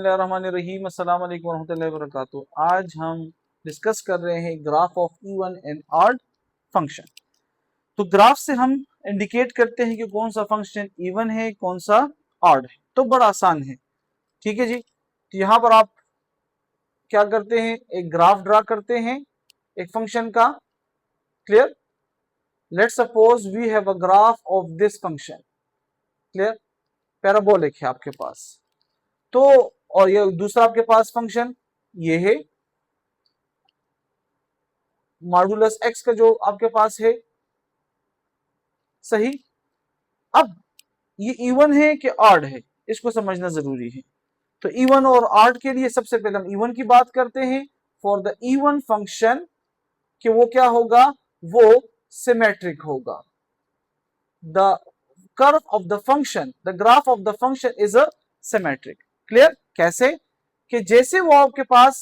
बिस्मिल्लाहिर्रहमानिर्रहीम, अस्सलाम वालेकुम रहमतुल्लाहि व बरकातुहू। आज हम डिस्कस कर रहे हैं graph of even and odd function. तो ग्राफ से हम इंडिकेट करते हैं कि कौन सा फंक्शन इवन है, कौन सा ऑड है। तो बड़ा आसान है, ठीक है जी। तो यहाँ पर आप क्या करते हैं, एक ग्राफ ड्रा करते हैं एक फंक्शन का। Clear. Let's suppose we have a graph of this function. Clear. Parabolic है आपके पास, तो और ये दूसरा आपके पास फंक्शन ये है मॉडुलस एक्स का जो आपके पास है। सही। अब ये इवन है कि ऑड है, इसको समझना जरूरी है। तो इवन और ऑड के लिए सबसे पहले हम इवन की बात करते हैं। फॉर द इवन फंक्शन कि वो क्या होगा, वो सिमेट्रिक होगा। The curve of the function, the graph of the function is a symmetric. Clear. कैसे कि जैसे वो आपके पास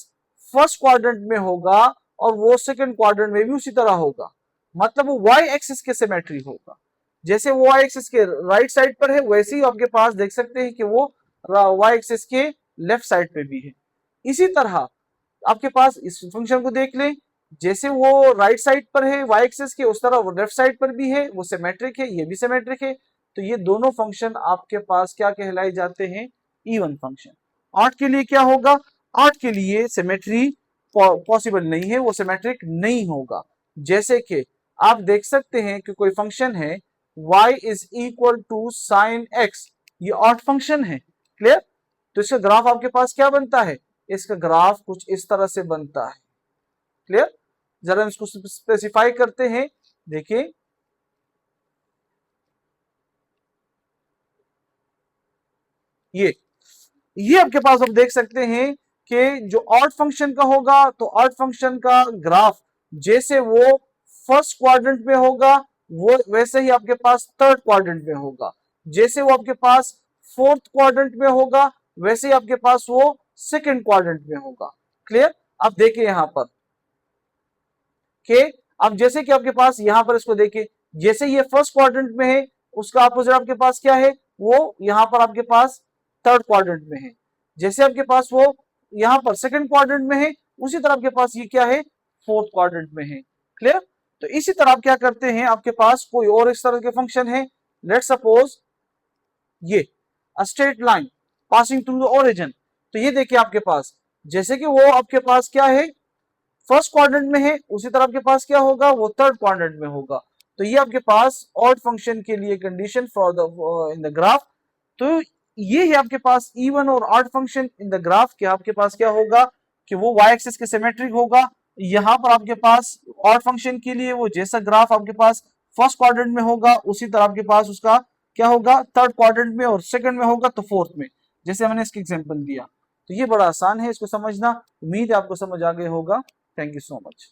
फर्स्ट क्वाड्रेंट में होगा और वो सेकंड क्वाड्रेंट में भी उसी तरह होगा, मतलब वो वाई एक्सिस के सिमेट्री होगा। जैसे वो वाई एक्सिस के राइट साइड पर है, वैसे ही आपके पास देख सकते हैं कि वो वाई एक्सिस के लेफ्ट साइड पे भी है। इसी तरह आपके पास इस फंक्शन को देख लें, जैसे वो राइट साइड पर है वाई एक्सिस के, उस तरह वो लेफ्ट साइड पर भी है, वो सिमेट्रिक है, ये भी सिमेट्रिक है। तो ये दोनों फंक्शन आपके पास क्या कहलाए जाते हैं, इवन फंक्शन। ऑड के लिए क्या होगा, ऑड के लिए सिमेट्री पॉसिबल नहीं है, वो सिमेट्रिक नहीं होगा। जैसे कि आप देख सकते हैं कि कोई फंक्शन है y is equal to sine x, ये ऑड फंक्शन है। क्लियर। तो इसका ग्राफ आपके पास क्या बनता है, इसका ग्राफ कुछ इस तरह से बनता है। क्लियर। जरा इसको स्पेसिफाई करते हैं, देखिए ये आपके पास आप देख सकते हैं कि जो ऑड फंक्शन का होगा, तो ऑड फंक्शन का ग्राफ जैसे वो फर्स्ट क्वाड्रेंट में होगा, वो वैसे ही आपके पास थर्ड क्वाड्रेंट में होगा। जैसे वो आपके पास फोर्थ क्वाड्रेंट में होगा, वैसे ही आपके पास वो सेकंड क्वाड्रेंट में होगा। क्लियर। अब देखिए यहां पर कि अब जैसे कि आपके पास यहां पर इसको देखिए, जैसे ये फर्स्ट क्वाड्रेंट में है, उसका अपोजिट आपके पास क्या है, वो यहां पर आपके पास थर्ड क्वाड्रेंट में है। जैसे आपके पास वो यहां पर सेकंड क्वाड्रेंट में है, उसी तरह आपके पास ये क्या है, फोर्थ क्वाड्रेंट में है। क्लियर। तो इसी तरह आप क्या करते हैं, आपके पास कोई और इस तरह के फंक्शन है। लेट सपोज ये a straight line passing through the origin. तो ये देखिए आपके पास, जैसे कि वो आपके पास क्या है, फर्स्ट क्वाड्रेंट में है, उसी तरह आपके पास क्या होगा, वो थर्ड क्वाड्रेंट में होगा। तो ये आपके पास ऑड फंक्शन के लिए condition for the in the graph. तो ये है आपके पास इवन और odd function in the graph के आपके पास क्या होगा कि वो वाई एक्सिस के सिमेट्रिक होगा। यहां पर आपके पास ऑड फंक्शन के लिए वो जैसा ग्राफ आपके पास फर्स्ट क्वाड्रेंट में होगा, उसी तरह आपके पास उसका क्या होगा, थर्ड क्वाड्रेंट में, और सेकंड में होगा तो फोर्थ में, जैसे मैंने इसकी एग्जांपल दिया। तो ये बड़ा आसान है इसको समझना। उम्मीद है आपको समझ आ गया होगा। Thank you so much.